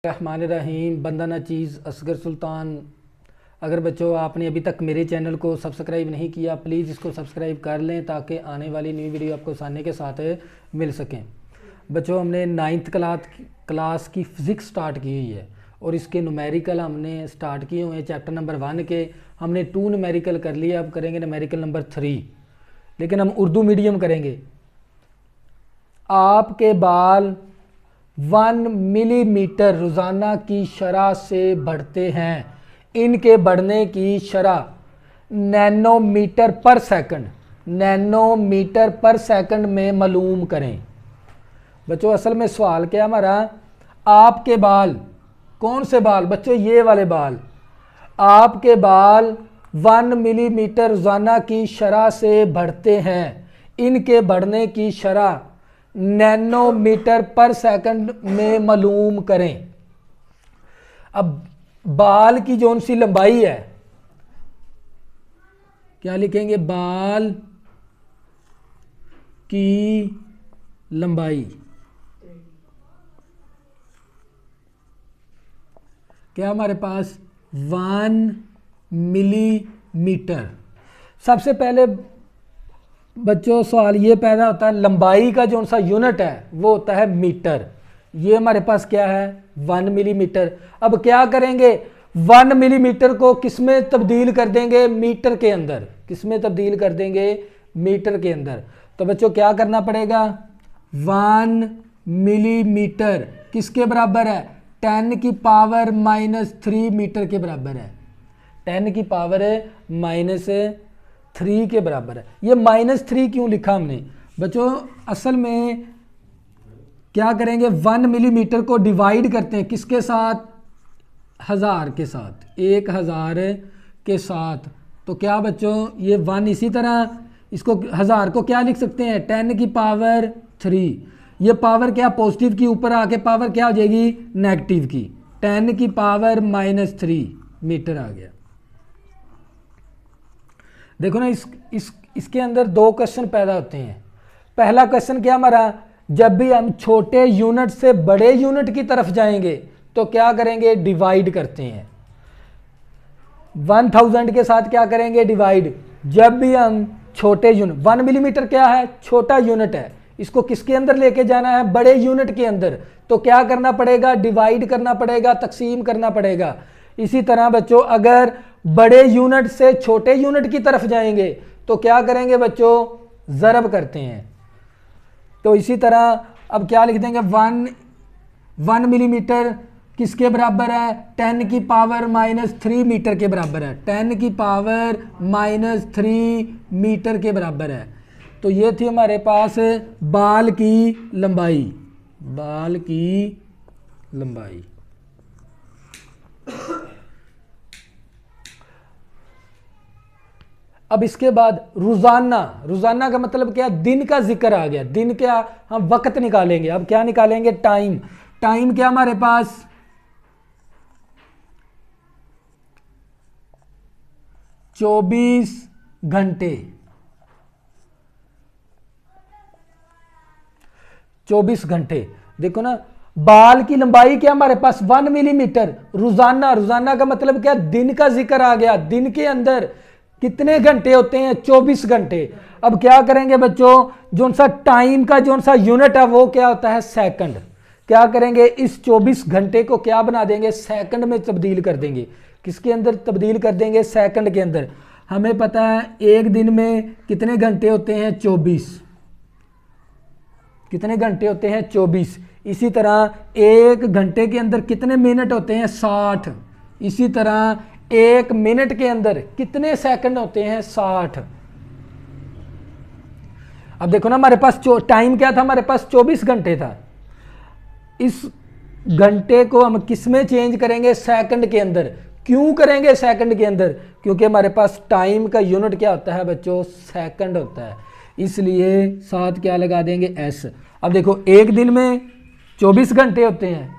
रहमानिर्रहीम। बंदा ना चीज़ असगर सुल्तान। अगर बच्चों आपने अभी तक मेरे चैनल को सब्सक्राइब नहीं किया, प्लीज़ इसको सब्सक्राइब कर लें ताकि आने वाली न्यू वीडियो आपको आसानी के साथ मिल सकें। बच्चों हमने 9th क्लास की फ़िज़िक्स स्टार्ट की हुई है और इसके न्यूमेरिकल हमने स्टार्ट किए हुए हैं। चैप्टर नंबर 1 के हमने 2 न्यूमेरिकल कर लिए, अब करेंगे न्यूमेरिकल नंबर 3, लेकिन हम उर्दू मीडियम करेंगे। आपके बाल 1 मिलीमीटर रोज़ाना की शरह से बढ़ते हैं। इनके बढ़ने की शरह नैनोमीटर पर सेकंड में मालूम करें। बच्चों असल में सवाल क्या हमारा, आपके बाल, कौन से बाल बच्चों, ये वाले बाल, आपके बाल 1 मिलीमीटर रोज़ाना की शरह से बढ़ते हैं। इनके बढ़ने की शरह नैनोमीटर पर सेकंड में मालूम करें। अब बाल की जोन सी लंबाई है, क्या लिखेंगे, बाल की लंबाई क्या हमारे पास 1 मिलीमीटर। सबसे पहले बच्चों सवाल ये पैदा होता है, लंबाई का जो सा यूनिट है वो होता है मीटर। ये हमारे पास क्या है, 1 मिलीमीटर। अब क्या करेंगे, 1 मिलीमीटर को किस में तब्दील कर देंगे, मीटर के अंदर। किस में तब्दील कर देंगे, मीटर के अंदर। तो बच्चों क्या करना पड़ेगा, 1 मिलीमीटर किसके बराबर है, 10 की पावर -3 मीटर के बराबर है। 10 की पावर -3 के बराबर है। ये -3 क्यों लिखा हमने बच्चों, असल में क्या करेंगे, 1 मिलीमीटर को डिवाइड करते हैं किसके साथ, 1000 के साथ, 1000 के साथ। तो क्या बच्चों ये 1 इसी तरह, इसको 1000 को क्या लिख सकते हैं, 10 की पावर 3। ये पावर क्या पॉजिटिव की ऊपर आके पावर क्या हो जाएगी, नेगेटिव की। 10 की पावर -3 मीटर आ गया। देखो ना, इसके अंदर 2 क्वेश्चन पैदा होते हैं। पहला क्वेश्चन क्या हमारा, जब भी हम छोटे यूनिट से बड़े यूनिट की तरफ जाएंगे तो क्या करेंगे, डिवाइड करते हैं। 1000 के साथ क्या करेंगे, डिवाइड। जब भी हम छोटे यूनिट, 1 मिलीमीटर क्या है, छोटा यूनिट है, इसको किसके अंदर लेके जाना है, बड़े यूनिट के अंदर। तो क्या करना पड़ेगा, डिवाइड करना पड़ेगा, तकसीम करना पड़ेगा। इसी तरह बच्चों अगर बड़े यूनिट से छोटे यूनिट की तरफ जाएंगे तो क्या करेंगे बच्चों, ज़रब करते हैं। तो इसी तरह अब क्या लिख देंगे, 1 मिलीमीटर किसके बराबर है, 10 की पावर -3 मीटर के बराबर है। 10 की पावर -3 मीटर के बराबर है। तो ये थी हमारे पास बाल की लंबाई, बाल की लंबाई। अब इसके बाद रोजाना, रोजाना का मतलब क्या, दिन का जिक्र आ गया। दिन क्या, हम वक्त निकालेंगे। अब क्या निकालेंगे, टाइम। टाइम क्या हमारे पास, 24 घंटे। 24 घंटे। देखो ना, बाल की लंबाई क्या हमारे पास, 1 मिलीमीटर। रोजाना, रोजाना का मतलब क्या, दिन का जिक्र आ गया। दिन के अंदर कितने घंटे होते हैं, 24 घंटे। अब क्या करेंगे बच्चों, जो सा टाइम का जो सा यूनिट है वो क्या होता है, सेकंड। क्या करेंगे, इस 24 घंटे को क्या बना देंगे, सेकंड में तब्दील कर देंगे। किसके अंदर तब्दील कर देंगे, सेकंड के अंदर। हमें पता है एक दिन में कितने घंटे होते हैं, 24। कितने घंटे होते हैं, 24। इसी तरह 1 घंटे के अंदर कितने मिनट होते हैं, 60। इसी तरह 1 मिनट के अंदर कितने सेकंड होते हैं, 60। अब देखो ना, हमारे पास टाइम क्या था, हमारे पास 24 घंटे था। इस घंटे को हम किस में चेंज करेंगे, सेकंड के अंदर। क्यों करेंगे सेकंड के अंदर, क्योंकि हमारे पास टाइम का यूनिट क्या होता है बच्चों, सेकंड होता है। इसलिए साथ क्या लगा देंगे, एस। अब देखो एक दिन में 24 घंटे होते हैं,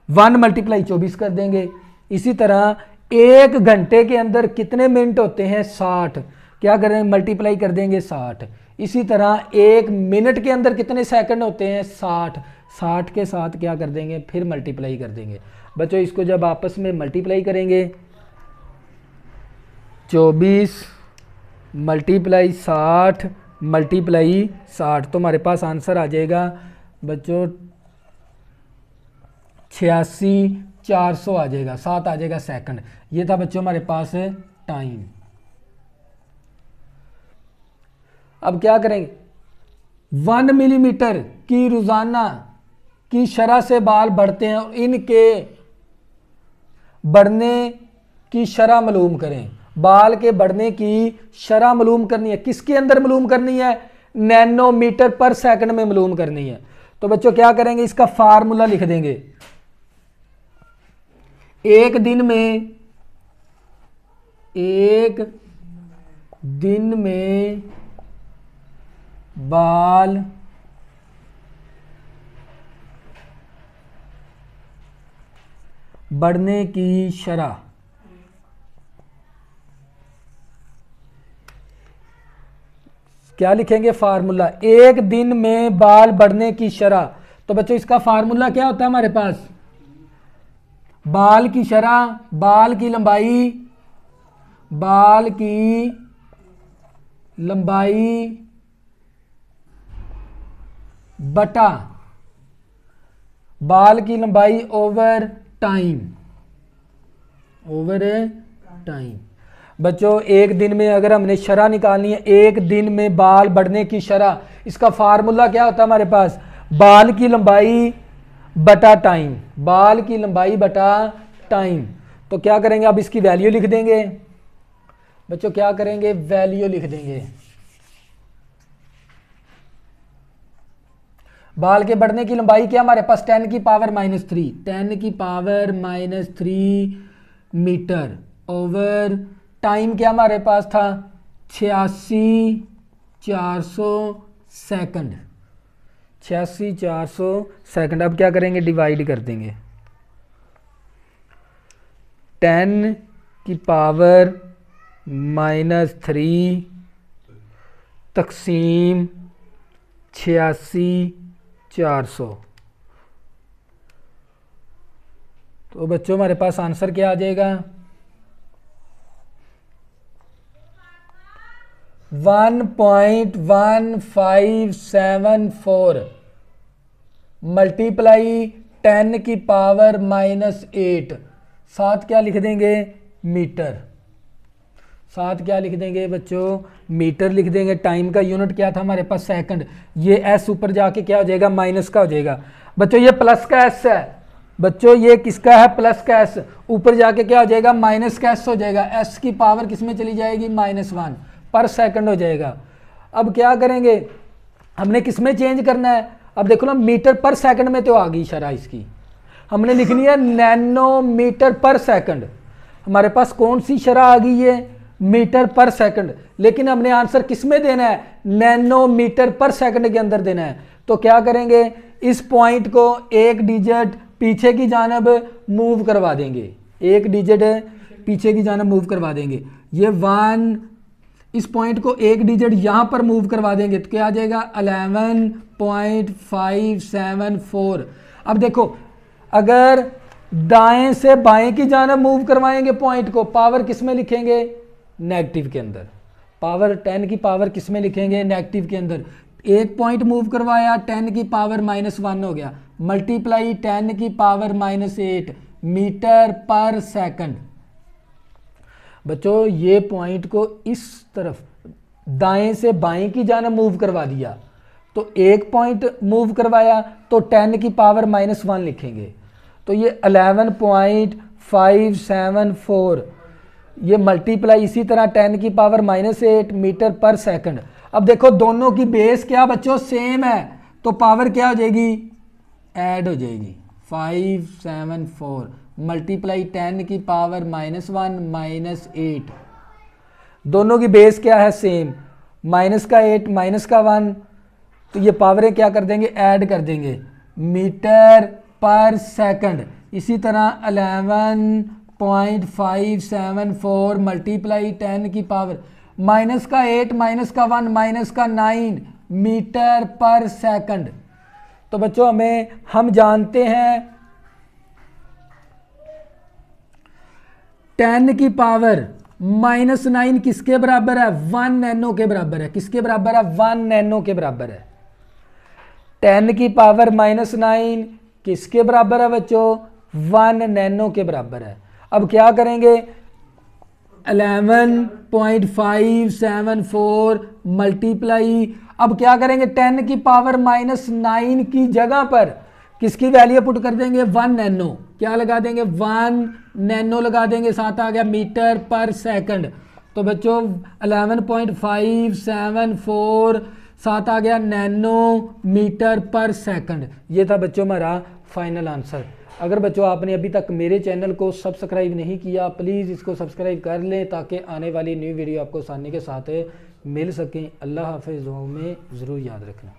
1 × 24 कर देंगे। इसी तरह 1 घंटे के अंदर कितने मिनट होते हैं, 60। क्या करें, मल्टीप्लाई कर देंगे 60। इसी तरह 1 मिनट के अंदर कितने सेकंड होते हैं? 60। 60 के साथ क्या कर देंगे? फिर मल्टीप्लाई कर देंगे। बच्चों इसको जब आपस में मल्टीप्लाई करेंगे 24 मल्टीप्लाई 60 मल्टीप्लाई 60 तो हमारे पास आंसर आ जाएगा बच्चों 86,400 आ जाएगा, 7 आ जाएगा सेकंड। ये था बच्चों हमारे पास टाइम। अब क्या करेंगे? 1 मिलीमीटर की रोजाना की शरह से बाल बढ़ते हैं और इनके बढ़ने की शरह मालूम करें। बाल के बढ़ने की शरह मालूम करनी है। किसके अंदर मालूम करनी है? नैनोमीटर पर सेकंड में मालूम करनी है। तो बच्चों क्या करेंगे? इसका फार्मूला लिख देंगे। एक दिन में बाल बढ़ने की शरह क्या लिखेंगे? फार्मूला। एक दिन में बाल बढ़ने की शरह। तो बच्चों इसका फार्मूला क्या होता है हमारे पास? बाल की शरह, बाल की लंबाई बटा बाल की लंबाई ओवर टाइम। बच्चों एक दिन में अगर हमने शरह निकालनी है, एक दिन में बाल बढ़ने की शरह, इसका फार्मूला क्या होता है हमारे पास? बाल की लंबाई बटा टाइम। बाल की लंबाई बटा टाइम। तो क्या करेंगे? अब इसकी वैल्यू लिख देंगे। बच्चों क्या करेंगे? वैल्यू लिख देंगे। बाल के बढ़ने की लंबाई क्या हमारे पास? 10 की पावर -3 10 की पावर -3 मीटर ओवर टाइम क्या हमारे पास था? 86,400 सेकंड। 86,400 सेकंड। अब क्या करेंगे? डिवाइड कर देंगे। 10 की पावर -3 तकसीम 86,400। तो बच्चों हमारे पास आंसर क्या आ जाएगा? 1.1574 मल्टीप्लाई 10 की पावर -8। साथ क्या लिख देंगे? मीटर। साथ क्या लिख देंगे बच्चों? मीटर लिख देंगे। टाइम का यूनिट क्या था हमारे पास? सेकंड। ये एस ऊपर जाके क्या हो जाएगा? माइनस का हो जाएगा। बच्चों ये प्लस का एस है। बच्चों ये किसका है? प्लस का एस। ऊपर जाके क्या हो जाएगा? माइनस का एस हो जाएगा। एस की पावर किस में चली जाएगी? -1 पर सेकंड हो जाएगा। अब क्या करेंगे? हमने किस में चेंज करना है? अब देखो ना, मीटर पर सेकंड में तो आ गई शरह इसकी। हमने लिखनी है नैनोमीटर पर सेकंड। हमारे पास कौन सी शरह आ गई है? मीटर पर सेकंड। लेकिन हमने आंसर किस में देना है? नैनोमीटर पर सेकंड के अंदर देना है। तो क्या करेंगे? इस पॉइंट को एक डिजिट पीछे की जानब मूव करवा देंगे। एक डिजिट पीछे की जानब मूव करवा देंगे। ये 1, इस पॉइंट को एक डिजिट यहां पर मूव करवा देंगे तो क्या आ जाएगा? 11.574। अब देखो, अगर दाएं से बाएं की जानब मूव करवाएंगे पॉइंट को, पावर किस में लिखेंगे? नेगेटिव के अंदर। पावर 10 की पावर किस में लिखेंगे? नेगेटिव के अंदर। एक पॉइंट मूव करवाया, 10 की पावर -1 हो गया, मल्टीप्लाई 10 की पावर -8 मीटर पर सेकंड। बच्चों ये पॉइंट को इस तरफ दाएं से बाएं की जानब मूव करवा दिया, तो एक पॉइंट मूव करवाया तो 10 की पावर -1 लिखेंगे। तो ये 11.574 ये मल्टीप्लाई इसी तरह 10 की पावर -8 मीटर पर सेकंड। अब देखो दोनों की बेस क्या बच्चों? सेम है, तो पावर क्या हो जाएगी? ऐड हो जाएगी। 574 मल्टीप्लाई 10 की पावर -1 -8। दोनों की बेस क्या है? सेम। माइनस का 8 माइनस का 1, तो ये पावरें क्या कर देंगे? ऐड कर देंगे। मीटर पर सेकंड। इसी तरह 11.574 मल्टीप्लाई 10 की पावर माइनस का 8 माइनस का 1 माइनस का 9 मीटर पर सेकंड। तो बच्चों हम जानते हैं 10 की पावर -9 किसके बराबर है? 1 नैनो के बराबर है। किसके बराबर है? 1 नैनो के बराबर है। 10 की पावर -9 किसके बराबर है बच्चों? 1 नैनो के बराबर है। अब क्या करेंगे? 11.574 मल्टीप्लाई, अब क्या करेंगे? 10 की पावर -9 की जगह पर किसकी वैल्यू पुट कर देंगे? 1 नैनो। क्या लगा देंगे? 1 नैनो लगा देंगे, साथ आ गया मीटर पर सेकंड। तो बच्चों 11.574 साथ आ गया नैनो मीटर पर सेकंड। ये था बच्चों हमारा फाइनल आंसर। अगर बच्चों आपने अभी तक मेरे चैनल को सब्सक्राइब नहीं किया, प्लीज़ इसको सब्सक्राइब कर लें ताकि आने वाली न्यू वीडियो आपको आसानी के साथ मिल सकें। अल्लाह हाफिज़। दुआ में ज़रूर याद रखना।